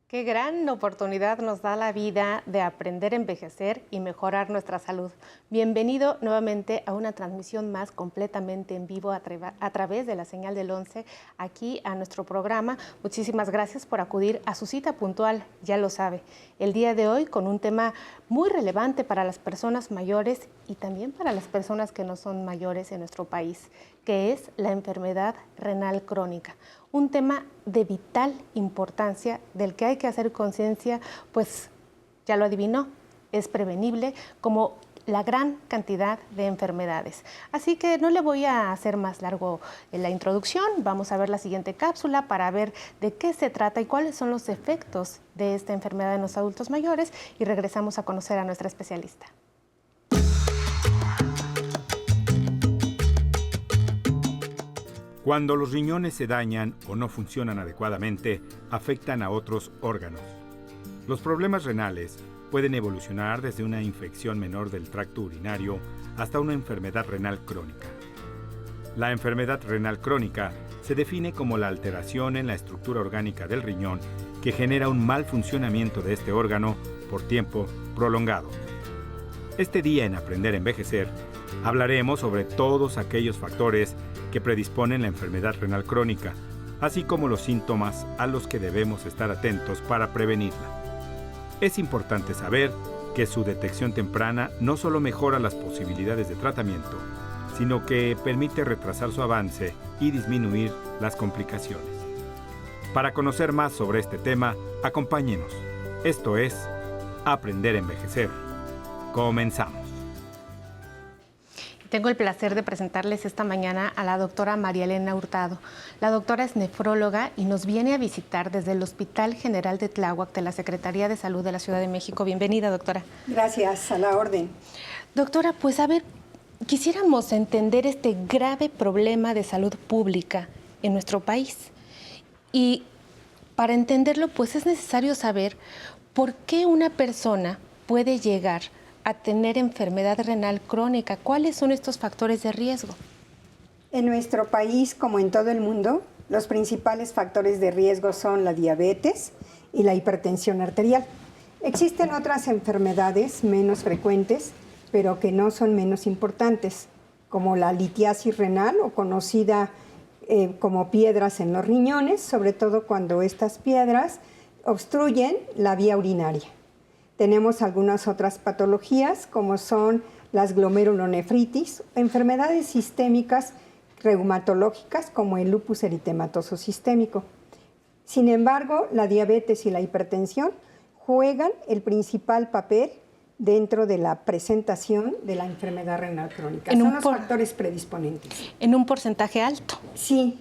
Qué gran oportunidad nos da la vida de aprender a envejecer y mejorar nuestra salud. Bienvenido nuevamente a una transmisión más completamente en vivo a través de la señal del 11 aquí a nuestro programa. Muchísimas gracias por acudir a su cita puntual, ya lo sabe. El día de hoy con un tema muy relevante para las personas mayores y también para las personas que no son mayores en nuestro país, que es la enfermedad renal crónica. Un tema de vital importancia del que hay que hacer conciencia, pues ya lo adivinó, es prevenible como la gran cantidad de enfermedades. Así que no le voy a hacer más largo la introducción, vamos a ver la siguiente cápsula para ver de qué se trata y cuáles son los efectos de esta enfermedad en los adultos mayores y regresamos a conocer a nuestra especialista. Cuando los riñones se dañan o no funcionan adecuadamente, afectan a otros órganos. Los problemas renales pueden evolucionar desde una infección menor del tracto urinario hasta una enfermedad renal crónica. La enfermedad renal crónica se define como la alteración en la estructura orgánica del riñón que genera un mal funcionamiento de este órgano por tiempo prolongado. Este día en Aprender a Envejecer, hablaremos sobre todos aquellos factores que predisponen la enfermedad renal crónica, así como los síntomas a los que debemos estar atentos para prevenirla. Es importante saber que su detección temprana no solo mejora las posibilidades de tratamiento, sino que permite retrasar su avance y disminuir las complicaciones. Para conocer más sobre este tema, acompáñenos. Esto es Aprender a Envejecer. Comenzamos. Tengo el placer de presentarles esta mañana a la doctora María Elena Hurtado. La doctora es nefróloga y nos viene a visitar desde el Hospital General de Tláhuac de la Secretaría de Salud de la Ciudad de México. Bienvenida, doctora. Gracias, a la orden. Doctora, pues a ver, quisiéramos entender este grave problema de salud pública en nuestro país. Y para entenderlo, pues es necesario saber por qué una persona puede llegar a tener enfermedad renal crónica. ¿Cuáles son estos factores de riesgo? En nuestro país, como en todo el mundo, los principales factores de riesgo son la diabetes y la hipertensión arterial. Existen otras enfermedades menos frecuentes, pero que no son menos importantes, como la litiasis renal o conocida como piedras en los riñones, sobre todo cuando estas piedras obstruyen la vía urinaria. Tenemos algunas otras patologías, como son las glomerulonefritis, enfermedades sistémicas reumatológicas, como el lupus eritematoso sistémico. Sin embargo, la diabetes y la hipertensión juegan el principal papel dentro de la presentación de la enfermedad renal crónica. Son los factores predisponentes. ¿En un porcentaje alto? Sí,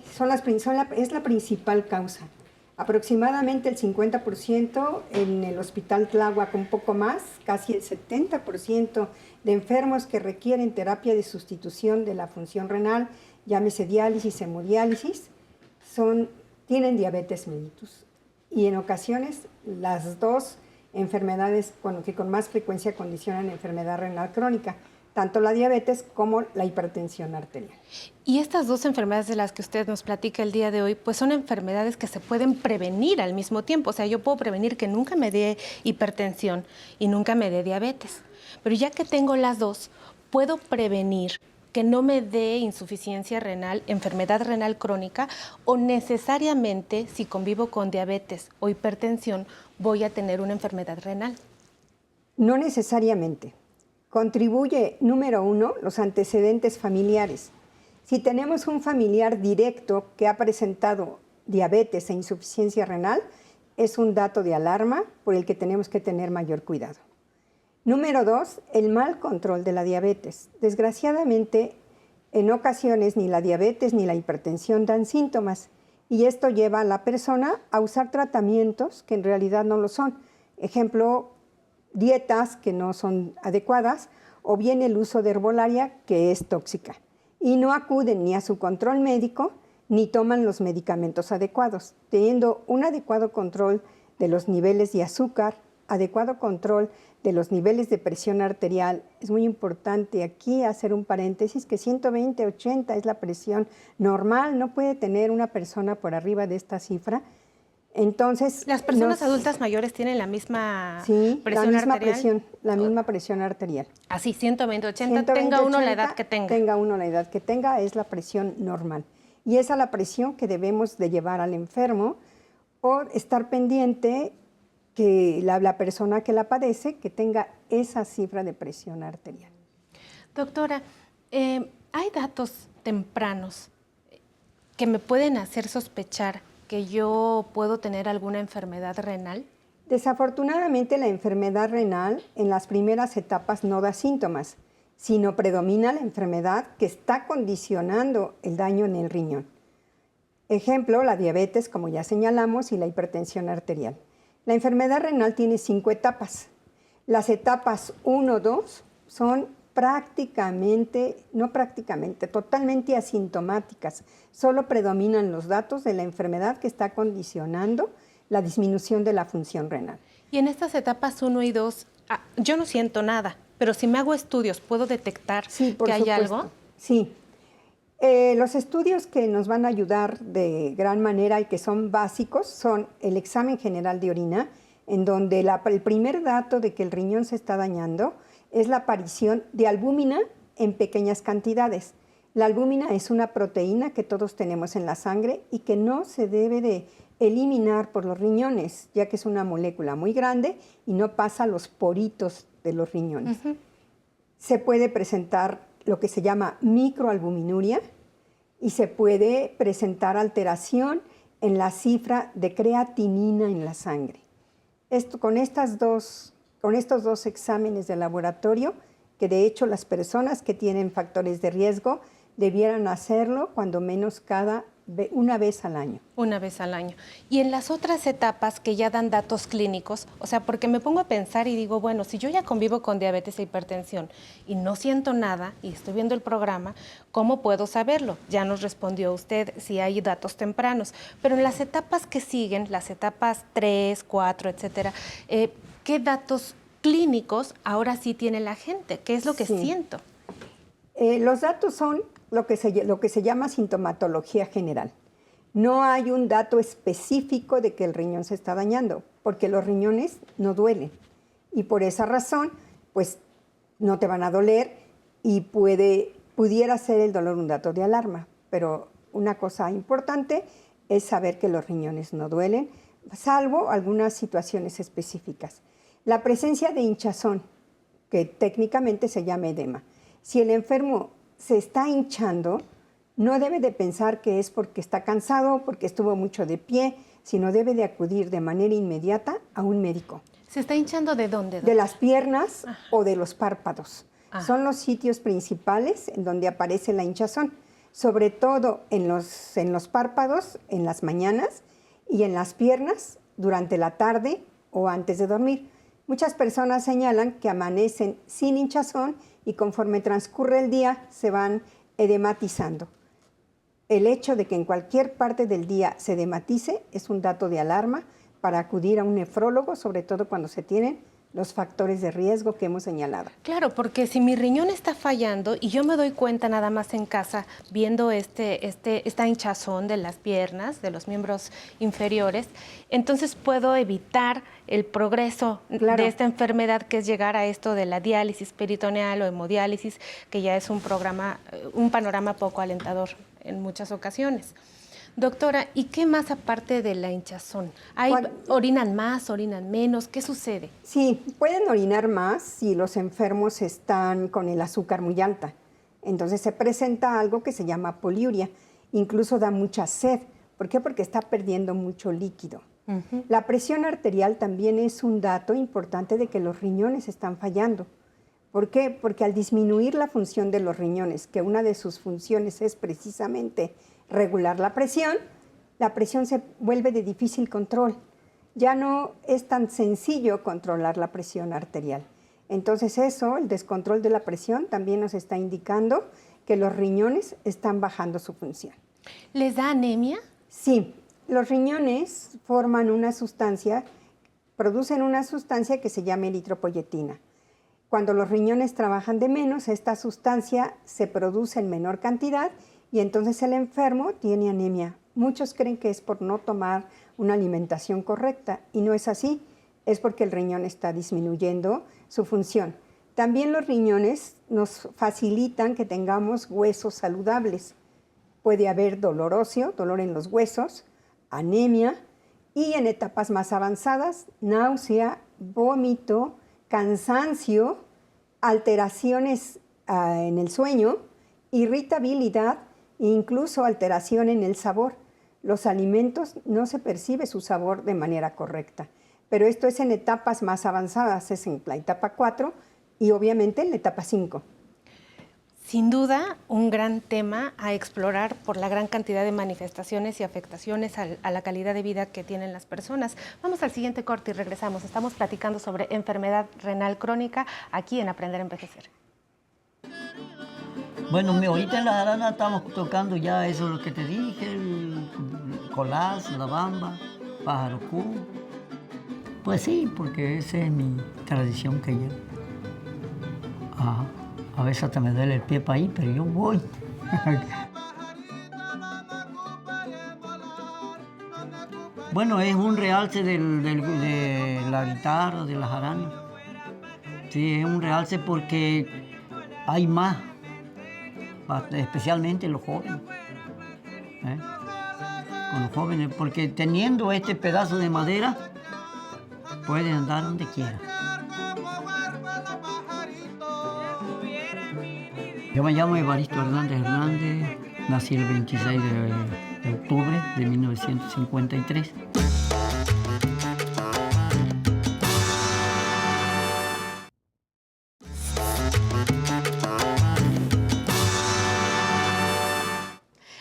es la principal causa. Aproximadamente el 50% en el Hospital Tláhuac, un poco más, casi el 70% de enfermos que requieren terapia de sustitución de la función renal, llámese diálisis, hemodiálisis, tienen diabetes mellitus. Y en ocasiones las dos enfermedades que con más frecuencia condicionan enfermedad renal crónica, tanto la diabetes como la hipertensión arterial. Y estas dos enfermedades de las que usted nos platica el día de hoy, pues son enfermedades que se pueden prevenir al mismo tiempo. O sea, yo puedo prevenir que nunca me dé hipertensión y nunca me dé diabetes. Pero ya que tengo las dos, puedo prevenir que no me dé insuficiencia renal, enfermedad renal crónica, o necesariamente, si convivo con diabetes o hipertensión, voy a tener una enfermedad renal. No necesariamente. Contribuye, número uno, los antecedentes familiares. Si tenemos un familiar directo que ha presentado diabetes e insuficiencia renal, es un dato de alarma por el que tenemos que tener mayor cuidado. Número dos, el mal control de la diabetes. Desgraciadamente, en ocasiones ni la diabetes ni la hipertensión dan síntomas y esto lleva a la persona a usar tratamientos que en realidad no lo son. Ejemplo, dietas que no son adecuadas o bien el uso de herbolaria que es tóxica y no acuden ni a su control médico ni toman los medicamentos adecuados, teniendo un adecuado control de los niveles de azúcar, adecuado control de los niveles de presión arterial. Es muy importante aquí hacer un paréntesis que 120/80 es la presión normal, no puede tener una persona por arriba de esta cifra. Entonces, ¿Las personas adultas mayores tienen la misma sí, presión arterial? La misma presión arterial. Así, 120, 80, tenga uno la edad que tenga. Tenga uno la edad que tenga, es la presión normal. Y esa es la presión que debemos de llevar al enfermo o estar pendiente que la persona que la padece que tenga esa cifra de presión arterial. Doctora, ¿hay datos tempranos que me pueden hacer sospechar que yo puedo tener alguna enfermedad renal? Desafortunadamente, la enfermedad renal en las primeras etapas no da síntomas, sino predomina la enfermedad que está condicionando el daño en el riñón. Ejemplo, la diabetes, como ya señalamos, y la hipertensión arterial. La enfermedad renal tiene 5 etapas. Las etapas 1, 2 son totalmente asintomáticas. Solo predominan los datos de la enfermedad que está condicionando la disminución de la función renal. Y en estas etapas 1 y 2, yo no siento nada, pero si me hago estudios, ¿puedo detectar que hay algo? Sí. Los estudios que nos van a ayudar de gran manera y que son básicos son el examen general de orina, en donde el primer dato de que el riñón se está dañando es la aparición de albúmina en pequeñas cantidades. La albúmina es una proteína que todos tenemos en la sangre y que no se debe de eliminar por los riñones, ya que es una molécula muy grande y no pasa a los poritos de los riñones. Se puede presentar lo que se llama microalbuminuria y se puede presentar alteración en la cifra de creatinina en la sangre. Con estos dos exámenes de laboratorio, que de hecho las personas que tienen factores de riesgo debieran hacerlo cuando menos una vez al año. Una vez al año. Y en las otras etapas que ya dan datos clínicos, o sea, porque me pongo a pensar y digo, bueno, si yo ya convivo con diabetes e hipertensión y no siento nada y estoy viendo el programa, ¿cómo puedo saberlo? Ya nos respondió usted si hay datos tempranos. Pero en las etapas que siguen, las etapas 3, 4, etcétera, ¿qué datos clínicos ahora sí tiene la gente? ¿Qué es lo que siento? Los datos son lo que se llama sintomatología general. No hay un dato específico de que el riñón se está dañando, porque los riñones no duelen. Y por esa razón, pues no te van a doler y pudiera ser el dolor un dato de alarma. Pero una cosa importante es saber que los riñones no duelen, salvo algunas situaciones específicas. La presencia de hinchazón, que técnicamente se llama edema. Si el enfermo se está hinchando, no debe de pensar que es porque está cansado, porque estuvo mucho de pie, sino debe de acudir de manera inmediata a un médico. ¿Se está hinchando de dónde? De las piernas o de los párpados. Son los sitios principales en donde aparece la hinchazón, sobre todo en los párpados en las mañanas y en las piernas durante la tarde o antes de dormir. Muchas personas señalan que amanecen sin hinchazón y conforme transcurre el día se van edematizando. El hecho de que en cualquier parte del día se edematice es un dato de alarma para acudir a un nefrólogo, sobre todo cuando se tienen los factores de riesgo que hemos señalado. Claro, porque si mi riñón está fallando y yo me doy cuenta nada más en casa viendo esta hinchazón de las piernas, de los miembros inferiores, entonces puedo evitar el progreso de esta enfermedad, que es llegar a esto de la diálisis peritoneal o hemodiálisis, que ya es un panorama poco alentador en muchas ocasiones. Doctora, ¿y qué más aparte de la hinchazón? ¿Orinan más, orinan menos? ¿Qué sucede? Sí, pueden orinar más si los enfermos están con el azúcar muy alta. Entonces se presenta algo que se llama poliuria. Incluso da mucha sed. ¿Por qué? Porque está perdiendo mucho líquido. La presión arterial también es un dato importante de que los riñones están fallando. ¿Por qué? Porque al disminuir la función de los riñones, que una de sus funciones es precisamente regular la presión se vuelve de difícil control. Ya no es tan sencillo controlar la presión arterial. Entonces el descontrol de la presión también nos está indicando que los riñones están bajando su función. ¿Les da anemia? Sí, los riñones producen una sustancia que se llama eritropoyetina. Cuando los riñones trabajan de menos, esta sustancia se produce en menor cantidad y entonces el enfermo tiene anemia. Muchos creen que es por no tomar una alimentación correcta y no es así, es porque el riñón está disminuyendo su función. También los riñones nos facilitan que tengamos huesos saludables. Puede haber dolor óseo, dolor en los huesos, anemia y en etapas más avanzadas, náusea, vómito, cansancio, alteraciones en el sueño, irritabilidad e incluso alteración en el sabor. Los alimentos no se percibe su sabor de manera correcta, pero esto es en etapas más avanzadas, es en la etapa 4 y obviamente en la etapa 5. Sin duda, un gran tema a explorar por la gran cantidad de manifestaciones y afectaciones a la calidad de vida que tienen las personas. Vamos al siguiente corte y regresamos. Estamos platicando sobre enfermedad renal crónica aquí en Aprender a Envejecer. Bueno, ahorita en la jarana estamos tocando ya eso lo que te dije, el colás, la bamba, pájaro cu. Pues sí, porque esa es mi tradición que llevo. Ajá. A veces hasta me duele el pie para ahí, pero yo voy. Bueno, es un realce de la guitarra, de la jarana. Sí, es un realce porque hay más, especialmente los jóvenes. Con los jóvenes, porque teniendo este pedazo de madera, pueden andar donde quieran. Yo me llamo Evaristo Hernández Hernández, nací el 26 de octubre de 1953.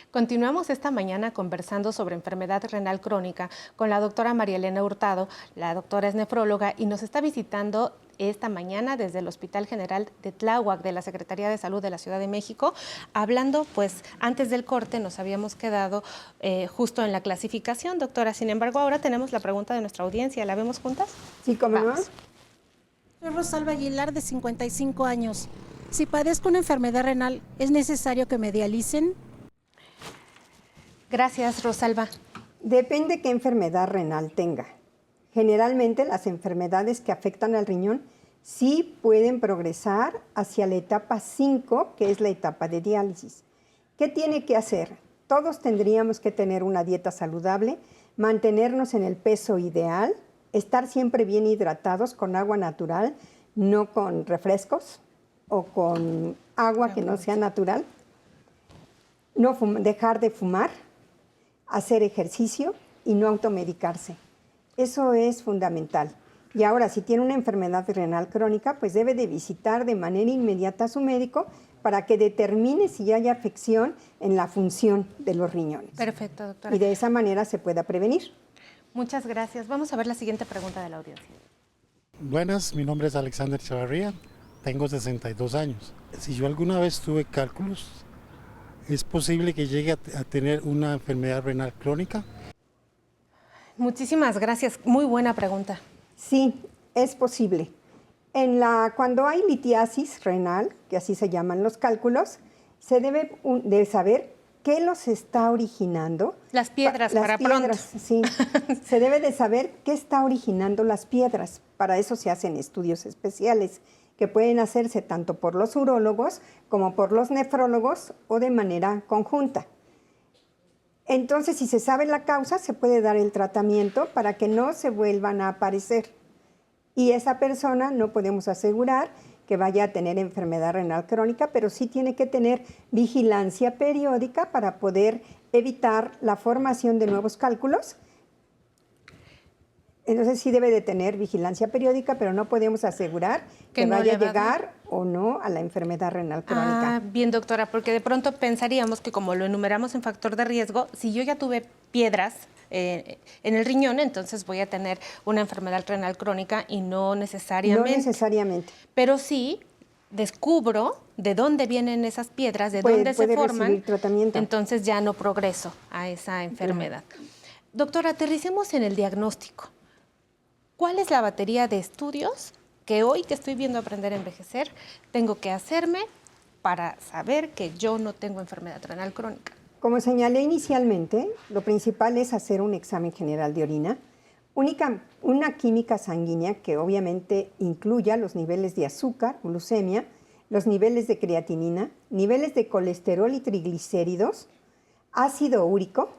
Continuamos esta mañana conversando sobre enfermedad renal crónica con la doctora María Elena Hurtado. La doctora es nefróloga y nos está visitando esta mañana desde el Hospital General de Tláhuac de la Secretaría de Salud de la Ciudad de México, hablando, pues antes del corte nos habíamos quedado justo en la clasificación, doctora. Sin embargo, ahora tenemos la pregunta de nuestra audiencia. ¿La vemos juntas? Sí, ¿cómo no? Soy Rosalba Aguilar, de 55 años. Si padezco una enfermedad renal, ¿es necesario que me dialicen? Gracias, Rosalba. Depende qué enfermedad renal tenga. Generalmente las enfermedades que afectan al riñón sí pueden progresar hacia la etapa 5, que es la etapa de diálisis. ¿Qué tiene que hacer? Todos tendríamos que tener una dieta saludable, mantenernos en el peso ideal, estar siempre bien hidratados con agua natural, no con refrescos o con agua que no sea natural, no dejar de fumar, hacer ejercicio y no automedicarse. Eso es fundamental. Y ahora, si tiene una enfermedad renal crónica, pues debe de visitar de manera inmediata a su médico para que determine si hay afección en la función de los riñones. Perfecto, doctora. Y de esa manera se pueda prevenir. Muchas gracias. Vamos a ver la siguiente pregunta de la audiencia. Buenas, mi nombre es Alexander Chavarría, tengo 62 años. Si yo alguna vez tuve cálculos, ¿es posible que llegue a tener una enfermedad renal crónica? Muchísimas gracias. Muy buena pregunta. Sí, es posible. Cuando hay litiasis renal, que así se llaman los cálculos, se debe de saber qué los está originando. Las piedras, para pronto. Sí. Se debe de saber qué está originando las piedras. Para eso se hacen estudios especiales que pueden hacerse tanto por los urólogos como por los nefrólogos o de manera conjunta. Entonces, si se sabe la causa, se puede dar el tratamiento para que no se vuelvan a aparecer. Y esa persona no podemos asegurar que vaya a tener enfermedad renal crónica, pero sí tiene que tener vigilancia periódica para poder evitar la formación de nuevos cálculos. Entonces sí debe de tener vigilancia periódica, pero no podemos asegurar que no vaya a llegar o no a la enfermedad renal crónica. Ah, bien, doctora, porque de pronto pensaríamos que como lo enumeramos en factor de riesgo, si yo ya tuve piedras en el riñón, entonces voy a tener una enfermedad renal crónica y no necesariamente. No necesariamente. Pero sí descubro de dónde vienen esas piedras, de dónde se forman, tratamiento. Entonces ya no progreso a esa enfermedad. Doctora, aterricemos en el diagnóstico. ¿Cuál es la batería de estudios que hoy que estoy viendo Aprender a Envejecer tengo que hacerme para saber que yo no tengo enfermedad renal crónica? Como señalé inicialmente, lo principal es hacer un examen general de orina, una química sanguínea que obviamente incluya los niveles de azúcar, glucemia, los niveles de creatinina, niveles de colesterol y triglicéridos, ácido úrico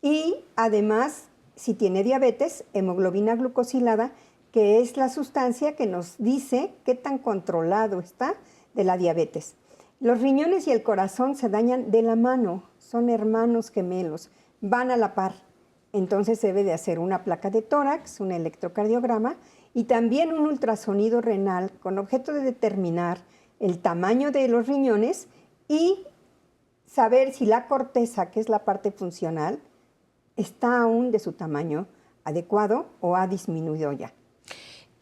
y además, si tiene diabetes, hemoglobina glucosilada, que es la sustancia que nos dice qué tan controlado está de la diabetes. Los riñones y el corazón se dañan de la mano, son hermanos gemelos, van a la par. Entonces debe de hacer una placa de tórax, un electrocardiograma y también un ultrasonido renal con objeto de determinar el tamaño de los riñones y saber si la corteza, que es la parte funcional, está aún de su tamaño adecuado o ha disminuido ya.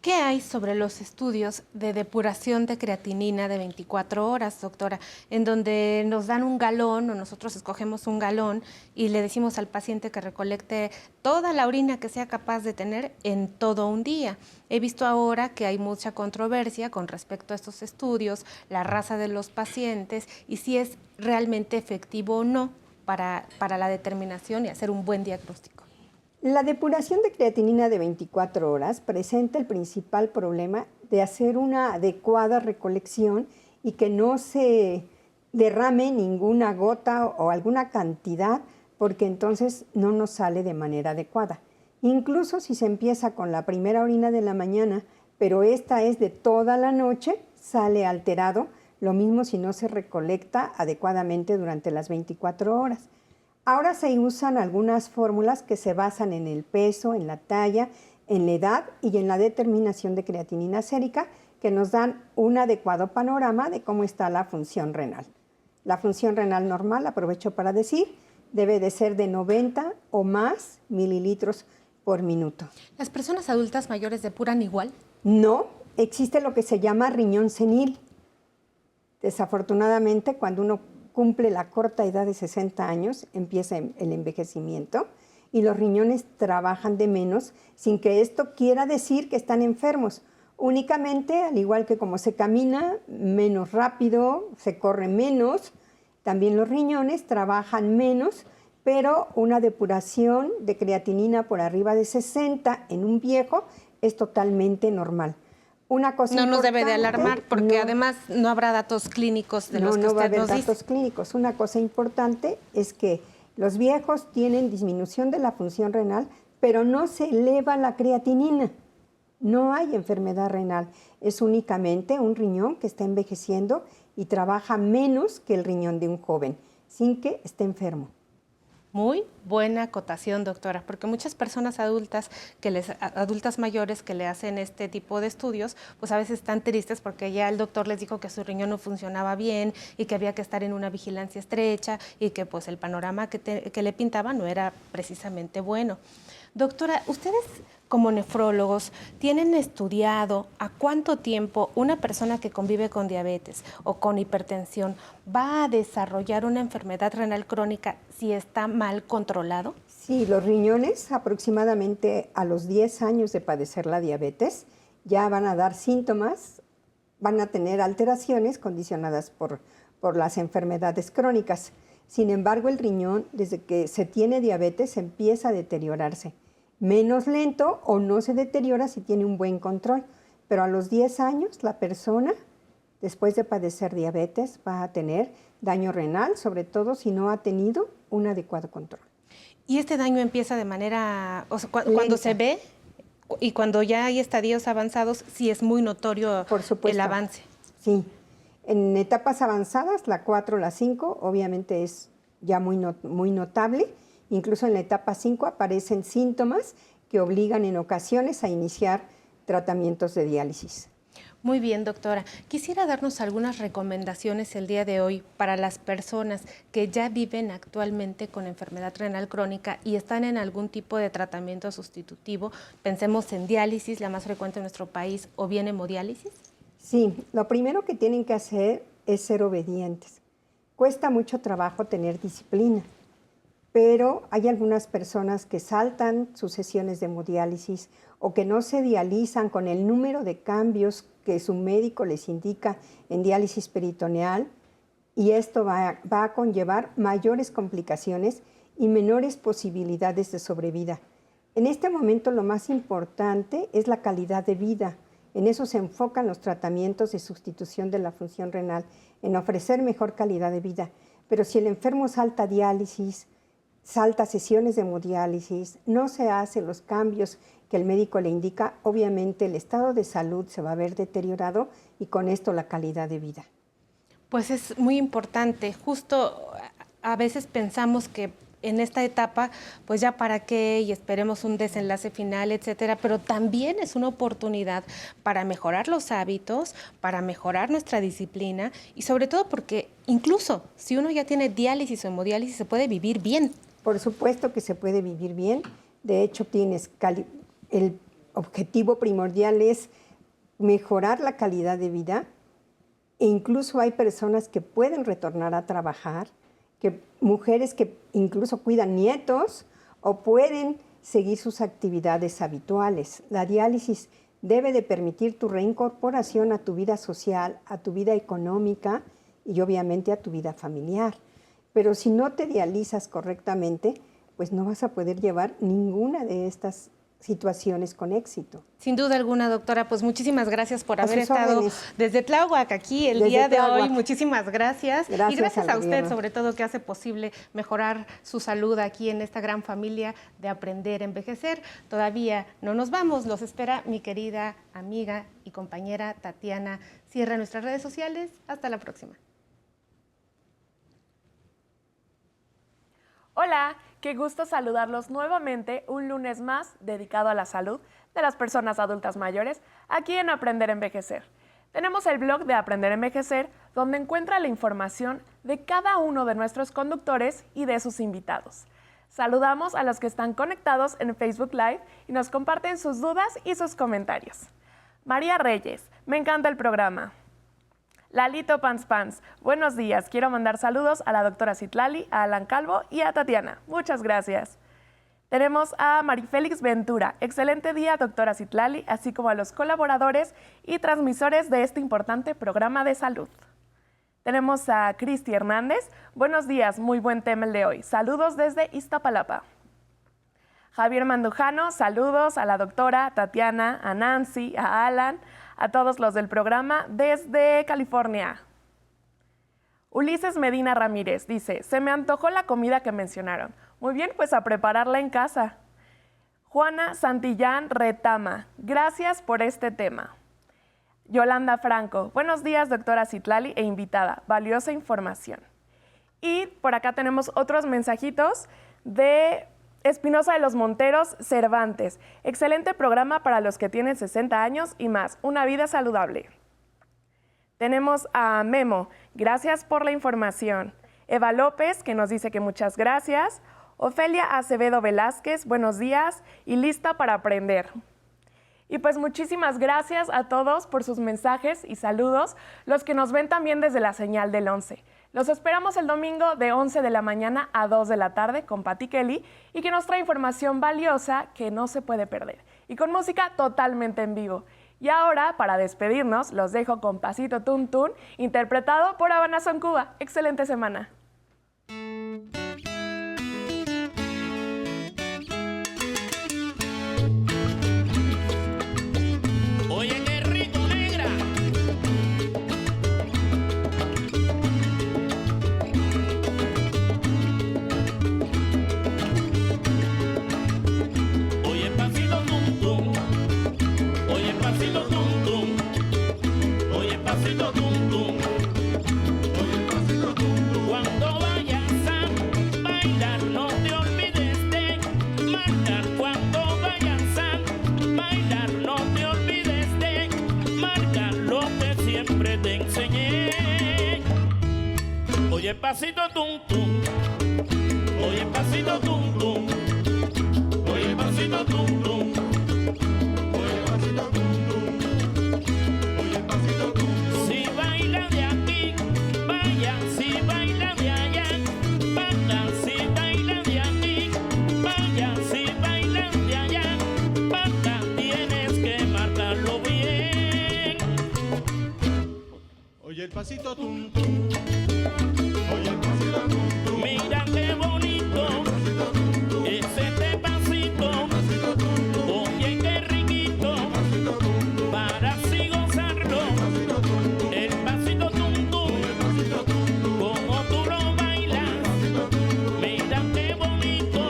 ¿Qué hay sobre los estudios de depuración de creatinina de 24 horas, doctora? En donde nos dan un galón o nosotros escogemos un galón y le decimos al paciente que recolecte toda la orina que sea capaz de tener en todo un día. He visto ahora que hay mucha controversia con respecto a estos estudios, la raza de los pacientes y si es realmente efectivo o no para la determinación y hacer un buen diagnóstico. La depuración de creatinina de 24 horas presenta el principal problema de hacer una adecuada recolección y que no se derrame ninguna gota o alguna cantidad, porque entonces no nos sale de manera adecuada. Incluso si se empieza con la primera orina de la mañana, pero esta es de toda la noche, sale alterado, lo mismo si no se recolecta adecuadamente durante las 24 horas. Ahora se usan algunas fórmulas que se basan en el peso, en la talla, en la edad y en la determinación de creatinina sérica que nos dan un adecuado panorama de cómo está la función renal. La función renal normal, aprovecho para decir, debe de ser de 90 o más mililitros por minuto. ¿Las personas adultas mayores depuran igual? No, existe lo que se llama riñón senil. Desafortunadamente, cuando uno cumple la corta edad de 60 años, empieza el envejecimiento y los riñones trabajan de menos sin que esto quiera decir que están enfermos. Únicamente, al igual que como se camina menos rápido, se corre menos, también los riñones trabajan menos, pero una depuración de creatinina por arriba de 60 en un viejo es totalmente normal. Una cosa no nos debe de importante, alarmar porque no, además no habrá datos clínicos de los que no va a usted haber nos dice. datos clínicos. Una cosa importante es que los viejos tienen disminución de la función renal, pero no se eleva la creatinina. No hay enfermedad renal, es únicamente un riñón que está envejeciendo y trabaja menos que el riñón de un joven, sin que esté enfermo. Muy buena acotación, doctora, porque muchas personas adultas mayores que le hacen este tipo de estudios, pues a veces están tristes porque ya el doctor les dijo que su riñón no funcionaba bien y que había que estar en una vigilancia estrecha y que pues el panorama que le pintaba no era precisamente bueno. Doctora, ustedes como nefrólogos tienen estudiado a cuánto tiempo una persona que convive con diabetes o con hipertensión va a desarrollar una enfermedad renal crónica si está mal controlado. Sí, los riñones aproximadamente a los 10 años de padecer la diabetes ya van a dar síntomas, van a tener alteraciones condicionadas por las enfermedades crónicas. Sin embargo, el riñón, desde que se tiene diabetes, empieza a deteriorarse. Menos lento o no se deteriora si tiene un buen control, pero a los 10 años la persona, después de padecer diabetes, va a tener daño renal, sobre todo si no ha tenido un adecuado control. ¿Y este daño empieza de manera, o sea, cuando se ve y cuando ya hay estadios avanzados, sí es muy notorio el avance? Sí, en etapas avanzadas, la 4, la 5, obviamente es ya muy notable. Incluso en la etapa 5 aparecen síntomas que obligan en ocasiones a iniciar tratamientos de diálisis. Muy bien, doctora. Quisiera darnos algunas recomendaciones el día de hoy para las personas que ya viven actualmente con enfermedad renal crónica y están en algún tipo de tratamiento sustitutivo. Pensemos en diálisis, la más frecuente en nuestro país, o bien hemodiálisis. Sí, lo primero que tienen que hacer es ser obedientes. Cuesta mucho trabajo tener disciplina, pero hay algunas personas que saltan sus sesiones de hemodiálisis o que no se dializan con el número de cambios que su médico les indica en diálisis peritoneal, y esto va a conllevar mayores complicaciones y menores posibilidades de sobrevida. En este momento lo más importante es la calidad de vida. En eso se enfocan los tratamientos de sustitución de la función renal, en ofrecer mejor calidad de vida. Pero si el enfermo salta diálisis, salta sesiones de hemodiálisis, no se hacen los cambios que el médico le indica, obviamente el estado de salud se va a ver deteriorado y con esto la calidad de vida. Pues es muy importante. Justo a veces pensamos que en esta etapa, pues ya para qué, y esperemos un desenlace final, etcétera, pero también es una oportunidad para mejorar los hábitos, para mejorar nuestra disciplina y sobre todo porque incluso si uno ya tiene diálisis o hemodiálisis, se puede vivir bien. Por supuesto que se puede vivir bien. De hecho, el objetivo primordial es mejorar la calidad de vida e incluso hay personas que pueden retornar a trabajar, mujeres que incluso cuidan nietos o pueden seguir sus actividades habituales. La diálisis debe de permitir tu reincorporación a tu vida social, a tu vida económica y obviamente a tu vida familiar. Pero si no te dializas correctamente, pues no vas a poder llevar ninguna de estas situaciones con éxito. Sin duda alguna, doctora, pues muchísimas gracias por haber estado desde Tláhuac aquí el día de hoy. Muchísimas gracias. Y gracias a usted, sobre todo, que hace posible mejorar su salud aquí en esta gran familia de Aprender a Envejecer. Todavía no nos vamos, los espera mi querida amiga y compañera Tatiana Sierra en nuestras redes sociales. Hasta la próxima. Hola, qué gusto saludarlos nuevamente un lunes más dedicado a la salud de las personas adultas mayores aquí en Aprender a Envejecer. Tenemos el blog de Aprender a Envejecer donde encuentra la información de cada uno de nuestros conductores y de sus invitados. Saludamos a los que están conectados en Facebook Live y nos comparten sus dudas y sus comentarios. María Reyes, me encanta el programa. Lalito Pans Pans, buenos días. Quiero mandar saludos a la doctora Citlali, a Alan Calvo y a Tatiana. Muchas gracias. Tenemos a Marifélix Ventura. Excelente día, doctora Citlali, así como a los colaboradores y transmisores de este importante programa de salud. Tenemos a Cristi Hernández. Buenos días, muy buen tema el de hoy. Saludos desde Iztapalapa. Javier Mandujano, saludos a la doctora Tatiana, a Nancy, a Alan, a todos los del programa desde California. Ulises Medina Ramírez dice, se me antojó la comida que mencionaron. Muy bien, pues a prepararla en casa. Juana Santillán Retama, gracias por este tema. Yolanda Franco, buenos días doctora Citlali e invitada, valiosa información. Y por acá tenemos otros mensajitos de Espinosa de los Monteros Cervantes. Excelente programa para los que tienen 60 años y más. Una vida saludable. Tenemos a Memo. Gracias por la información. Eva López, que nos dice que muchas gracias. Ofelia Acevedo Velázquez, buenos días y lista para aprender. Y pues muchísimas gracias a todos por sus mensajes y saludos, los que nos ven también desde la señal del 11. Los esperamos el domingo de 11 de la mañana a 2 de la tarde con Pati Kelly y que nos trae información valiosa que no se puede perder y con música totalmente en vivo. Y ahora, para despedirnos, los dejo con Pasito Tun Tun, interpretado por Habana Son Cuba. ¡Excelente semana! Pasito tum tum, oye pasito tum tum, oye pasito tum tum, oye pasito tum tum, oye pasito tum tum. Si baila de aquí, vaya, si baila de allá, bata, si baila de aquí, vaya, si baila de allá, bata, tienes que marcarlo bien. pasito tum tum. Oye el pasito tum tum. Mira qué bonito es este pasito. Oye qué riquito para así gozarlo. El pasito tum tum, como tú lo bailas. Mira qué bonito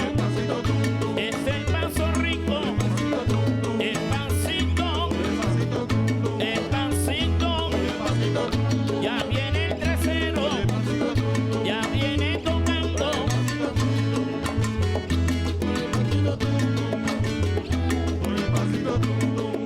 es el paso rico. El pasito, el pasito. Ya viene el trasero, ya viene tocando. Oye el pasito tum tum.